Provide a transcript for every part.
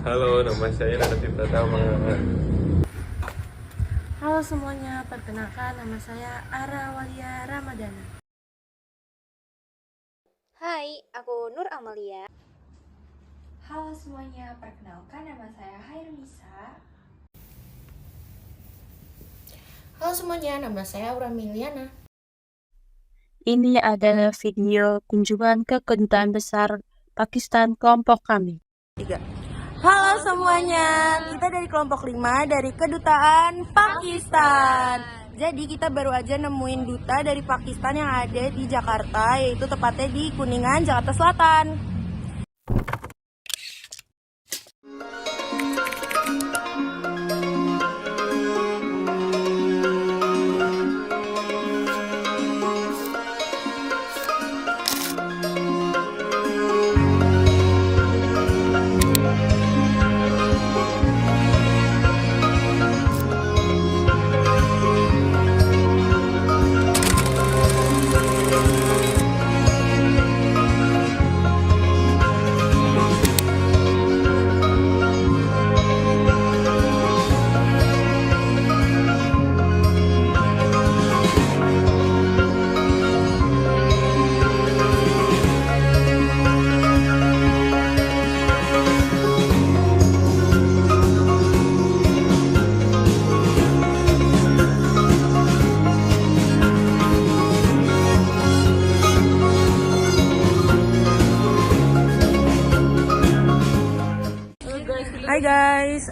Halo, nama saya Raditya Pratama. Halo semuanya, perkenalkan nama saya Ara Walia Ramadana. Hai, aku Nur Amalia. Halo semuanya, perkenalkan nama saya Hairunisa. Halo semuanya, nama saya Aura Miliana. Ini adalah video kunjungan ke Kedutaan Besar Pakistan kelompok kami. Halo semuanya, kita dari kelompok 5 dari Kedutaan Pakistan. Jadi kita baru aja nemuin duta dari Pakistan yang ada di Jakarta, yaitu tepatnya di Kuningan, Jakarta Selatan. Hi guys,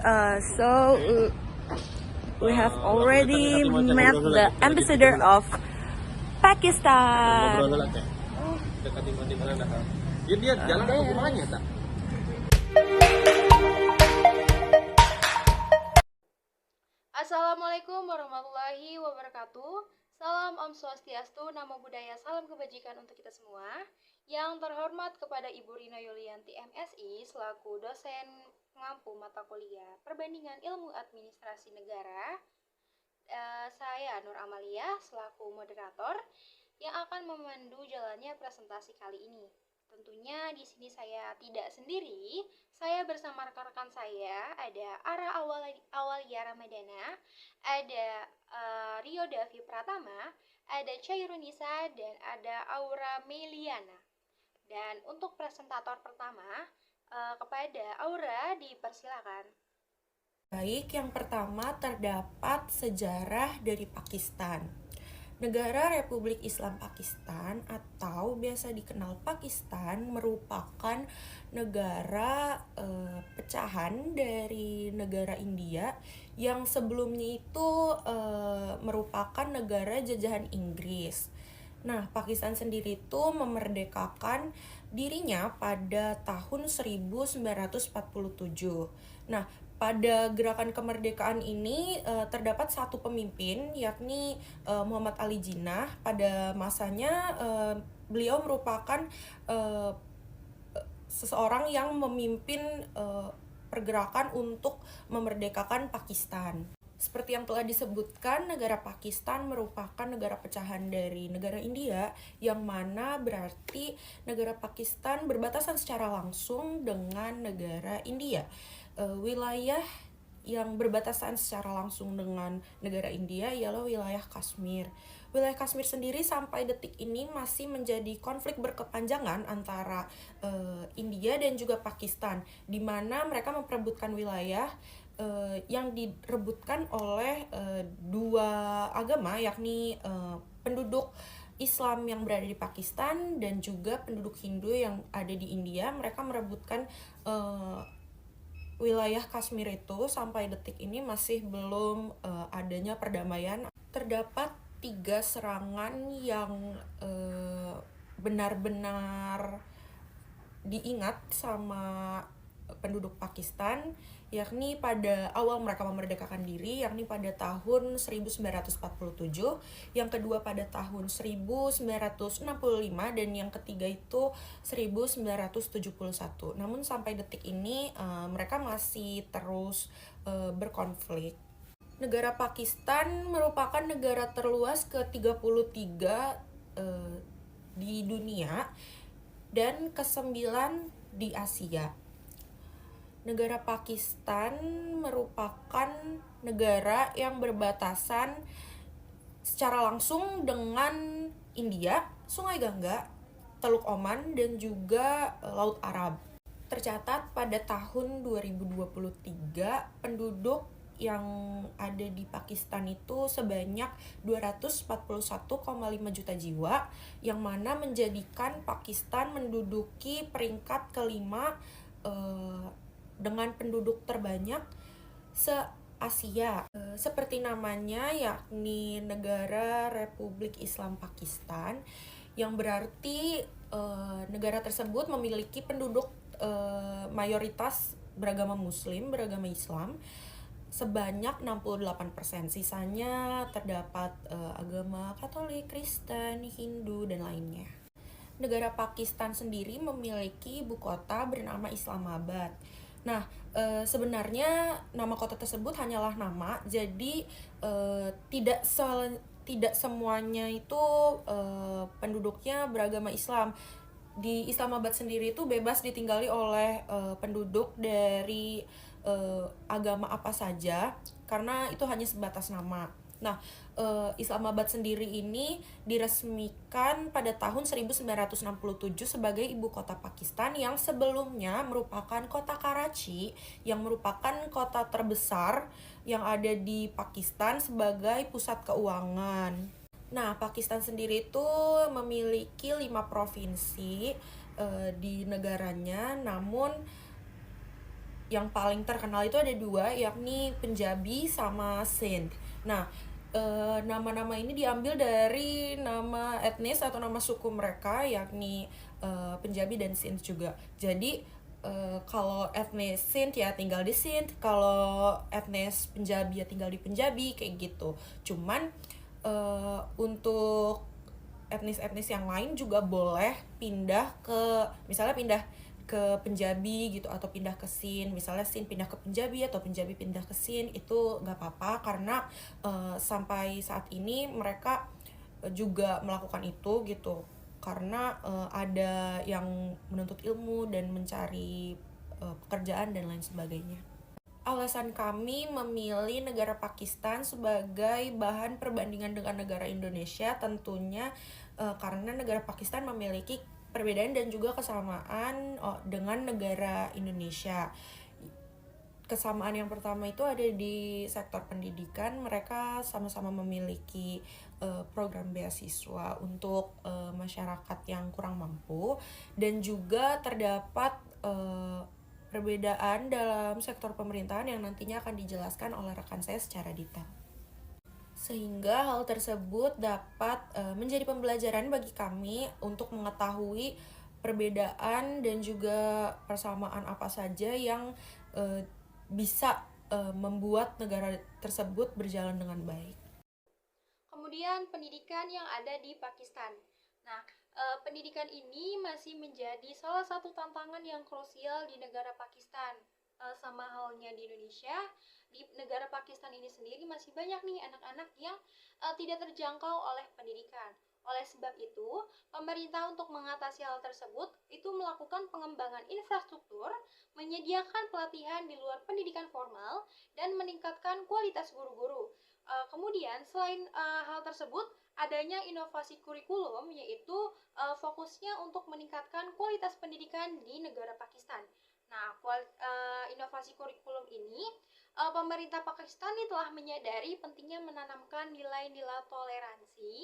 we have already met the ambassador of Pakistan. Dia jalan ke rumahnya tak? Assalamualaikum warahmatullahi wabarakatuh. Salam Om Swastiastu, Namo Buddhaya, salam kebajikan untuk kita semua. Yang terhormat kepada Ibu Rina Yulianti MSI selaku dosen pengampu mata kuliah Perbandingan Ilmu Administrasi Negara. Saya Nur Amalia selaku moderator yang akan memandu jalannya presentasi kali ini. Tentunya di sini saya tidak sendiri. Saya bersama rekan-rekan saya ada Ara Awalia Ramadana, ada Rio Davi Pratama, ada Chairunisa, dan ada Aura Meliana. Dan untuk presentator pertama, kepada Aura dipersilakan. Baik, yang pertama terdapat sejarah dari Pakistan. Negara Republik Islam Pakistan atau biasa dikenal Pakistan merupakan negara pecahan dari negara India yang sebelumnya itu merupakan negara jajahan Inggris. Nah, Pakistan sendiri itu memerdekakan dirinya pada tahun 1947. Nah, pada gerakan kemerdekaan ini terdapat satu pemimpin, yakni Muhammad Ali Jinnah. Pada masanya beliau merupakan seseorang yang memimpin pergerakan untuk memerdekakan Pakistan. Seperti yang telah disebutkan, negara Pakistan merupakan negara pecahan dari negara India, yang mana berarti negara Pakistan berbatasan secara langsung dengan negara India. Wilayah yang berbatasan secara langsung dengan negara India ialah wilayah Kashmir. Wilayah Kashmir sendiri sampai detik ini masih menjadi konflik berkepanjangan antara India dan juga Pakistan, di mana mereka memperebutkan wilayah yang direbutkan oleh dua agama, yakni penduduk Islam yang berada di Pakistan dan juga penduduk Hindu yang ada di India. Mereka merebutkan wilayah Kashmir itu. Sampai detik ini masih belum adanya perdamaian. Terdapat 3 serangan yang benar-benar diingat sama penduduk Pakistan, yakni pada awal mereka memerdekakan diri, yakni pada tahun 1947, yang kedua pada tahun 1965, dan yang ketiga itu 1971. Namun sampai detik ini mereka masih terus berkonflik. Negara Pakistan merupakan negara terluas ke-33 di dunia dan ke-9 di Asia. Negara Pakistan merupakan negara yang berbatasan secara langsung dengan India, Sungai Gangga, Teluk Oman, dan juga Laut Arab. Tercatat pada tahun 2023, penduduk yang ada di Pakistan itu sebanyak 241,5 juta jiwa, yang mana menjadikan Pakistan menduduki peringkat kelima dengan penduduk terbanyak se-Asia. Seperti namanya, yakni Negara Republik Islam Pakistan, yang berarti negara tersebut memiliki penduduk mayoritas beragama Muslim, beragama Islam, sebanyak 68%. Sisanya terdapat agama Katolik, Kristen, Hindu, dan lainnya. Negara Pakistan sendiri memiliki ibu kota bernama Islamabad. Nah, sebenarnya nama kota tersebut hanyalah nama, jadi tidak semuanya itu penduduknya beragama Islam. Di Islamabad sendiri itu bebas ditinggali oleh penduduk dari agama apa saja, karena itu hanya sebatas nama. Nah, Islamabad sendiri ini diresmikan pada tahun 1967 sebagai ibu kota Pakistan, yang sebelumnya merupakan kota Karachi, yang merupakan kota terbesar yang ada di Pakistan sebagai pusat keuangan. Nah, Pakistan sendiri itu memiliki 5 provinsi di negaranya, namun yang paling terkenal itu ada 2, yakni Punjabi sama Sindh. Nah, nama-nama ini diambil dari nama etnis atau nama suku mereka, yakni Punjabi dan Sindh juga. Jadi kalau etnis Sindh ya tinggal di Sindh, kalau etnis Punjabi ya tinggal di Punjabi, kayak gitu. Cuman untuk etnis-etnis yang lain juga boleh pindah ke, misalnya pindah ke Punjabi gitu, atau pindah ke Sindh, misalnya Sindh pindah ke Punjabi atau Punjabi pindah ke Sindh, itu nggak apa-apa, karena sampai saat ini mereka juga melakukan itu gitu, karena ada yang menuntut ilmu dan mencari pekerjaan dan lain sebagainya. Alasan kami memilih negara Pakistan sebagai bahan perbandingan dengan negara Indonesia tentunya karena negara Pakistan memiliki perbedaan dan juga kesamaan dengan negara Indonesia. Kesamaan yang pertama itu ada di sektor pendidikan. Mereka sama-sama memiliki program beasiswa untuk masyarakat yang kurang mampu, dan juga terdapat perbedaan dalam sektor pemerintahan yang nantinya akan dijelaskan oleh rekan saya secara detail. Sehingga hal tersebut dapat menjadi pembelajaran bagi kami untuk mengetahui perbedaan dan juga persamaan apa saja yang bisa membuat negara tersebut berjalan dengan baik. Kemudian pendidikan yang ada di Pakistan. Nah, pendidikan ini masih menjadi salah satu tantangan yang krusial di negara Pakistan. Sama halnya di Indonesia, di negara Pakistan ini sendiri masih banyak nih anak-anak yang tidak terjangkau oleh pendidikan. Oleh sebab itu, pemerintah untuk mengatasi hal tersebut itu melakukan pengembangan infrastruktur, menyediakan pelatihan di luar pendidikan formal, dan meningkatkan kualitas guru-guru. Kemudian selain hal tersebut, adanya inovasi kurikulum, yaitu fokusnya untuk meningkatkan kualitas pendidikan di negara Pakistan. Nah, inovasi kurikulum ini, pemerintah Pakistan telah menyadari pentingnya menanamkan nilai-nilai toleransi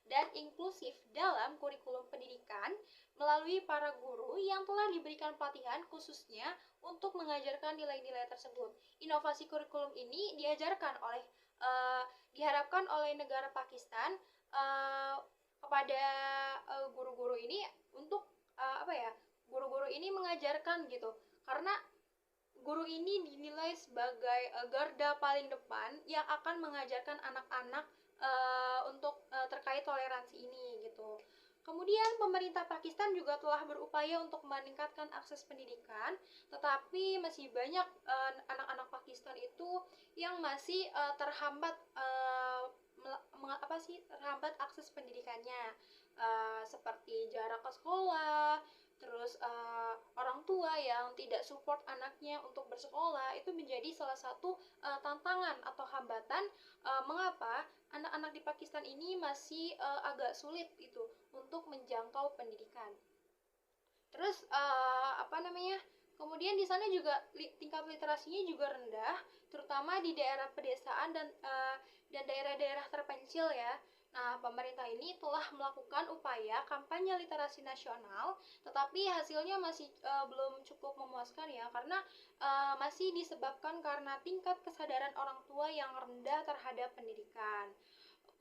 dan inklusif dalam kurikulum pendidikan melalui para guru yang telah diberikan pelatihan khususnya untuk mengajarkan nilai-nilai tersebut. Inovasi kurikulum ini diharapkan oleh negara Pakistan kepada guru-guru ini untuk guru-guru ini mengajarkan gitu, karena guru ini dinilai sebagai garda paling depan yang akan mengajarkan anak-anak untuk terkait toleransi ini gitu. Kemudian pemerintah Pakistan juga telah berupaya untuk meningkatkan akses pendidikan, tetapi masih banyak anak-anak Pakistan itu yang masih terhambat akses pendidikannya, seperti jarak ke sekolah, terus orang tua yang yang tidak support anaknya untuk bersekolah itu menjadi salah satu tantangan atau hambatan mengapa anak-anak di Pakistan ini masih agak sulit itu untuk menjangkau pendidikan. Terus kemudian di sana juga tingkat literasinya juga rendah, terutama di daerah pedesaan dan daerah-daerah terpencil ya. Nah, pemerintah ini telah melakukan upaya kampanye literasi nasional, tetapi hasilnya masih belum cukup memuaskan ya, karena masih disebabkan karena tingkat kesadaran orang tua yang rendah terhadap pendidikan.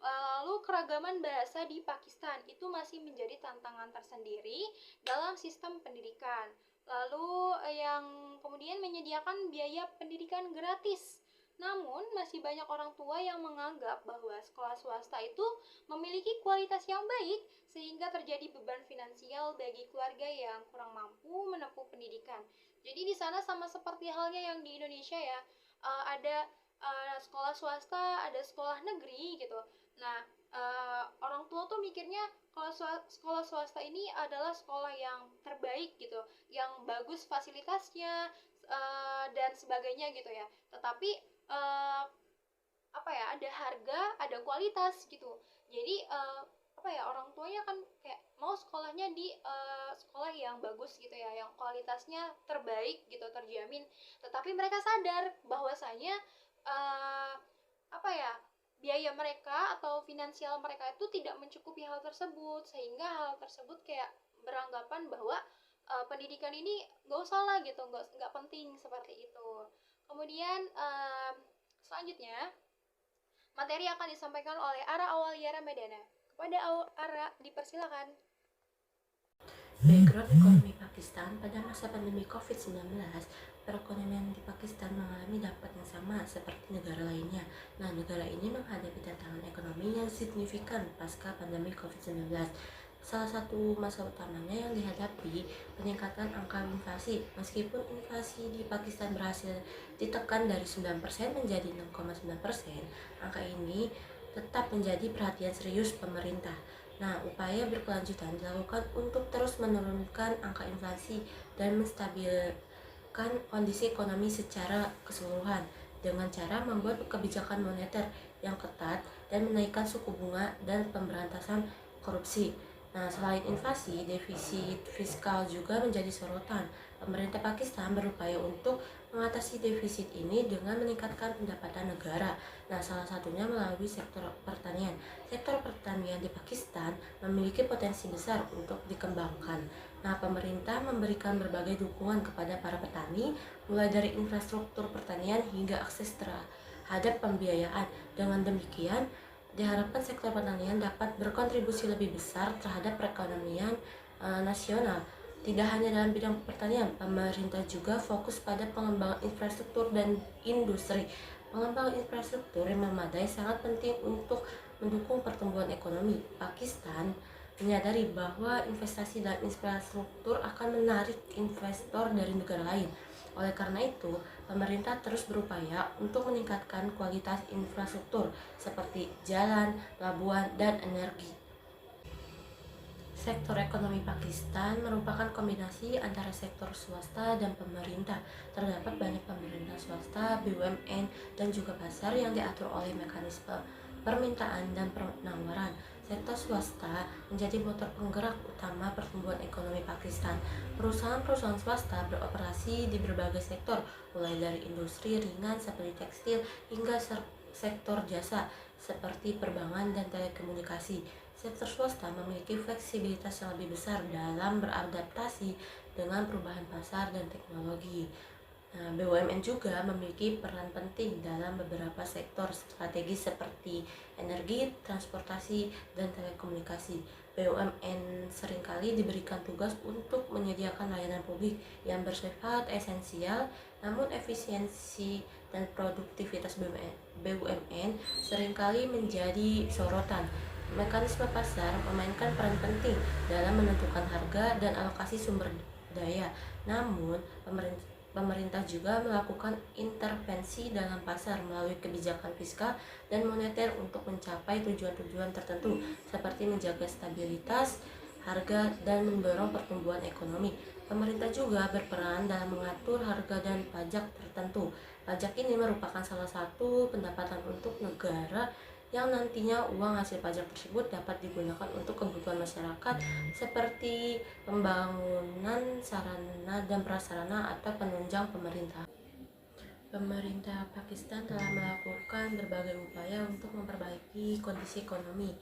Lalu keragaman bahasa di Pakistan itu masih menjadi tantangan tersendiri dalam sistem pendidikan. Lalu yang kemudian menyediakan biaya pendidikan gratis. Namun masih banyak orang tua yang menganggap bahwa sekolah swasta itu memiliki kualitas yang baik sehingga terjadi beban finansial bagi keluarga yang kurang mampu menempuh pendidikan. Jadi di sana sama seperti halnya yang di Indonesia ya, ada sekolah swasta, ada sekolah negeri gitu. Nah, orang tua tuh mikirnya kalau sekolah swasta ini adalah sekolah yang terbaik gitu, yang bagus fasilitasnya dan sebagainya gitu ya. Tetapi ada harga, ada kualitas gitu. Jadi orang tuanya kan kayak mau sekolahnya di sekolah yang bagus gitu ya, yang kualitasnya terbaik gitu, terjamin. Tetapi mereka sadar bahwasanya biaya mereka atau finansial mereka itu tidak mencukupi hal tersebut, sehingga hal tersebut kayak beranggapan bahwa pendidikan ini gak usah lah gitu, gak penting seperti itu. Kemudian selanjutnya materi akan disampaikan oleh Ara Auwalia Ramadana. Kepada Ara dipersilakan. Background ekonomi Pakistan pada masa pandemi COVID-19, perekonomian di Pakistan mengalami dampak yang sama seperti negara lainnya. Nah, negara ini menghadapi tantangan ekonomi yang signifikan pasca pandemi COVID-19. Salah satu masalah utamanya yang dihadapi peningkatan angka inflasi. Meskipun inflasi di Pakistan berhasil ditekan dari 9% menjadi 6,9%, angka ini tetap menjadi perhatian serius pemerintah. Nah, upaya berkelanjutan dilakukan untuk terus menurunkan angka inflasi dan menstabilkan kondisi ekonomi secara keseluruhan dengan cara membuat kebijakan moneter yang ketat dan menaikkan suku bunga dan pemberantasan korupsi. Nah, selain inflasi, defisit fiskal juga menjadi sorotan. Pemerintah Pakistan berupaya untuk mengatasi defisit ini dengan meningkatkan pendapatan negara. Nah, salah satunya melalui sektor pertanian. Sektor pertanian di Pakistan memiliki potensi besar untuk dikembangkan. Nah, pemerintah memberikan berbagai dukungan kepada para petani, mulai dari infrastruktur pertanian hingga akses terhadap pembiayaan. Dengan demikian, diharapkan sektor pertanian dapat berkontribusi lebih besar terhadap perekonomian nasional. Tidak hanya dalam bidang pertanian, pemerintah juga fokus pada pengembangan infrastruktur dan industri. Pengembangan infrastruktur yang memadai sangat penting untuk mendukung pertumbuhan ekonomi. Pakistan menyadari bahwa investasi dalam infrastruktur akan menarik investor dari negara lain. Oleh karena itu, pemerintah terus berupaya untuk meningkatkan kualitas infrastruktur seperti jalan, pelabuhan, dan energi. Sektor ekonomi Pakistan merupakan kombinasi antara sektor swasta dan pemerintah. Terdapat banyak pemerintah swasta, BUMN, dan juga pasar yang diatur oleh mekanisme permintaan dan penawaran. Sektor swasta menjadi motor penggerak utama pertumbuhan ekonomi Pakistan. Perusahaan-perusahaan swasta beroperasi di berbagai sektor, mulai dari industri ringan seperti tekstil hingga sektor jasa seperti perbankan dan telekomunikasi. Sektor swasta memiliki fleksibilitas yang lebih besar dalam beradaptasi dengan perubahan pasar dan teknologi. Nah, BUMN juga memiliki peran penting dalam beberapa sektor strategis seperti energi, transportasi, dan telekomunikasi. BUMN seringkali diberikan tugas untuk menyediakan layanan publik yang bersifat esensial, namun efisiensi dan produktivitas BUMN seringkali menjadi sorotan. Mekanisme pasar memainkan peran penting dalam menentukan harga dan alokasi sumber daya. Namun, pemerintah juga melakukan intervensi dalam pasar melalui kebijakan fiskal dan moneter untuk mencapai tujuan-tujuan tertentu, seperti menjaga stabilitas harga dan mendorong pertumbuhan ekonomi. Pemerintah juga berperan dalam mengatur harga dan pajak tertentu. Pajak ini merupakan salah satu pendapatan untuk negara yang nantinya uang hasil pajak tersebut dapat digunakan untuk kebutuhan masyarakat seperti pembangunan sarana dan prasarana atau penunjang pemerintah. Pemerintah Pakistan telah melakukan berbagai upaya untuk memperbaiki kondisi ekonomi.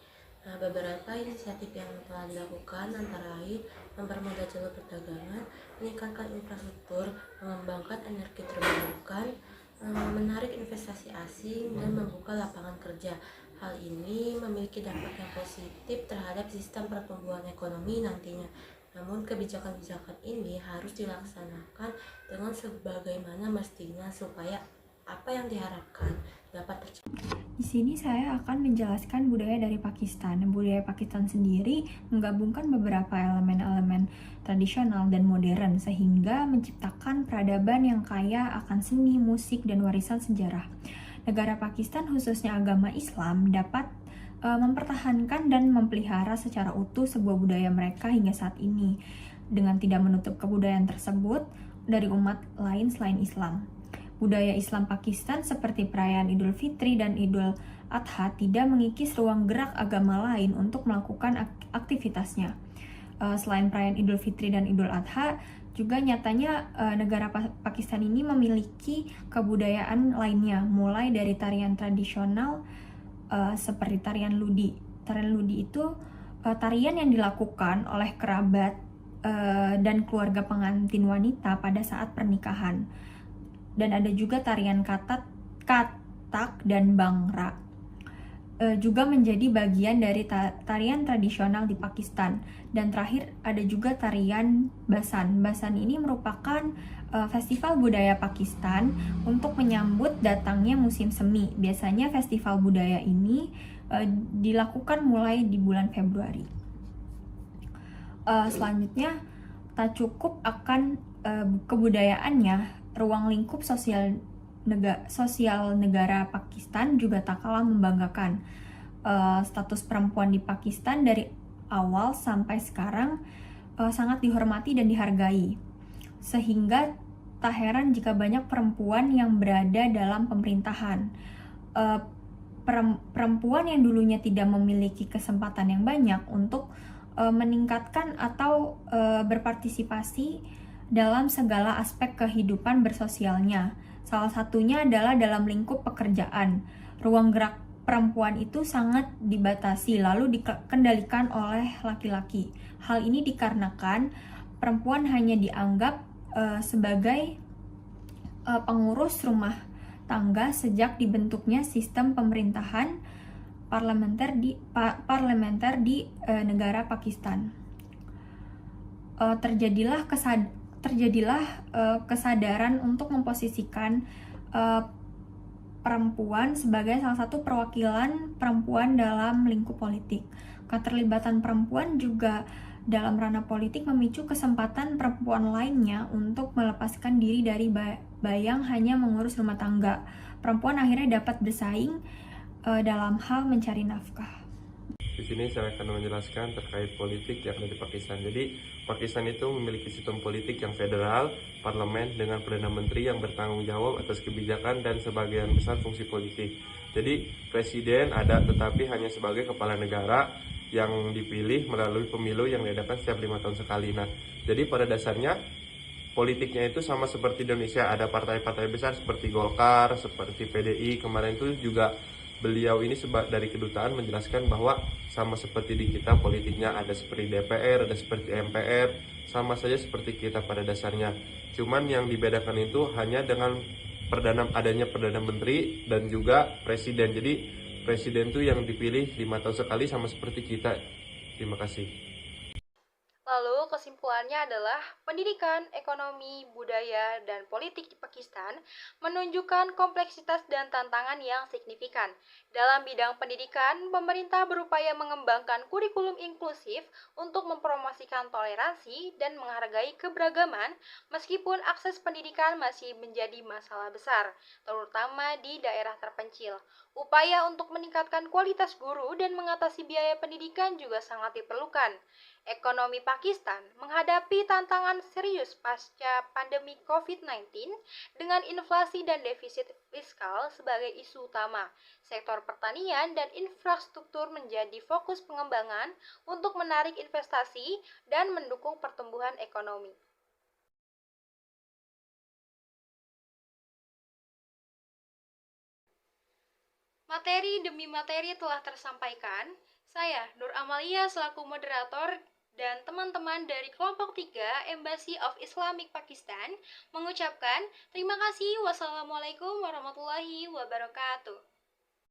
Nah, beberapa inisiatif yang telah dilakukan antara lain mempermudah jalur perdagangan, meningkatkan infrastruktur, mengembangkan energi terbarukan, menarik investasi asing, dan membuka lapangan kerja. Hal ini memiliki dampak yang positif terhadap sistem pertumbuhan ekonomi nantinya. Namun kebijakan-kebijakan ini harus dilaksanakan dengan sebagaimana mestinya supaya apa yang diharapkan dapat tercapai. Di sini saya akan menjelaskan budaya dari Pakistan. Budaya Pakistan sendiri menggabungkan beberapa elemen-elemen tradisional dan modern sehingga menciptakan peradaban yang kaya akan seni, musik, dan warisan sejarah. Negara Pakistan, khususnya agama Islam, dapat mempertahankan dan memelihara secara utuh sebuah budaya mereka hingga saat ini dengan tidak menutup kebudayaan tersebut dari umat lain selain Islam. Budaya Islam Pakistan seperti perayaan Idul Fitri dan Idul Adha tidak mengikis ruang gerak agama lain untuk melakukan aktivitasnya. Selain perayaan Idul Fitri dan Idul Adha, juga nyatanya negara Pakistan ini memiliki kebudayaan lainnya, mulai dari tarian tradisional seperti tarian ludi. Tarian ludi itu tarian yang dilakukan oleh kerabat dan keluarga pengantin wanita pada saat pernikahan. Dan ada juga tarian katak dan bangra. Juga menjadi bagian dari tarian tradisional di Pakistan. Dan terakhir ada juga tarian Basan. Basan ini merupakan festival budaya Pakistan untuk menyambut datangnya musim semi. Biasanya festival budaya ini dilakukan mulai di bulan Februari. Selanjutnya, tak cukup akan kebudayaannya, ruang lingkup sosial negara Pakistan juga tak kalah membanggakan. Status perempuan di Pakistan dari awal sampai sekarang sangat dihormati dan dihargai, sehingga tak heran jika banyak perempuan yang berada dalam pemerintahan. Perempuan yang dulunya tidak memiliki kesempatan yang banyak untuk meningkatkan atau berpartisipasi dalam segala aspek kehidupan bersosialnya. Salah satunya adalah dalam lingkup pekerjaan. Ruang gerak perempuan itu sangat dibatasi, lalu dikendalikan oleh laki-laki. Hal ini dikarenakan perempuan hanya dianggap sebagai pengurus rumah tangga sejak dibentuknya sistem pemerintahan parlementer di negara Pakistan. Terjadilah kesadaran untuk memposisikan perempuan sebagai salah satu perwakilan perempuan dalam lingkup politik. Keterlibatan perempuan juga dalam ranah politik memicu kesempatan perempuan lainnya untuk melepaskan diri dari bayang hanya mengurus rumah tangga. Perempuan akhirnya dapat bersaing dalam hal mencari nafkah. Di sini saya akan menjelaskan terkait politik yang ada di Pakistan. Jadi, Pakistan itu memiliki sistem politik yang federal, parlemen dengan Perdana Menteri yang bertanggung jawab atas kebijakan dan sebagian besar fungsi politik. Jadi, presiden ada tetapi hanya sebagai kepala negara yang dipilih melalui pemilu yang diadakan setiap 5 tahun sekali. Nah, jadi pada dasarnya politiknya itu sama seperti Indonesia, ada partai-partai besar seperti Golkar, seperti PDI. Kemarin itu juga beliau ini dari kedutaan menjelaskan bahwa sama seperti di kita politiknya ada seperti DPR, ada seperti MPR, sama saja seperti kita pada dasarnya. Cuman yang dibedakan itu hanya dengan adanya Perdana Menteri dan juga Presiden. Jadi Presiden itu yang dipilih 5 tahun sekali sama seperti kita. Terima kasih. Lalu kesimpulannya adalah pendidikan, ekonomi, budaya, dan politik di Pakistan menunjukkan kompleksitas dan tantangan yang signifikan. Dalam bidang pendidikan, pemerintah berupaya mengembangkan kurikulum inklusif untuk mempromosikan toleransi dan menghargai keberagaman, meskipun akses pendidikan masih menjadi masalah besar, terutama di daerah terpencil. Upaya untuk meningkatkan kualitas guru dan mengatasi biaya pendidikan juga sangat diperlukan. Ekonomi Pakistan menghadapi tantangan serius pasca pandemi COVID-19 dengan inflasi dan defisit fiskal sebagai isu utama. Sektor pertanian dan infrastruktur menjadi fokus pengembangan untuk menarik investasi dan mendukung pertumbuhan ekonomi. Materi demi materi telah tersampaikan. Saya, Nur Amalia selaku moderator dan teman-teman dari kelompok 3 Embassy of Islamic Pakistan mengucapkan terima kasih. Wassalamualaikum warahmatullahi wabarakatuh.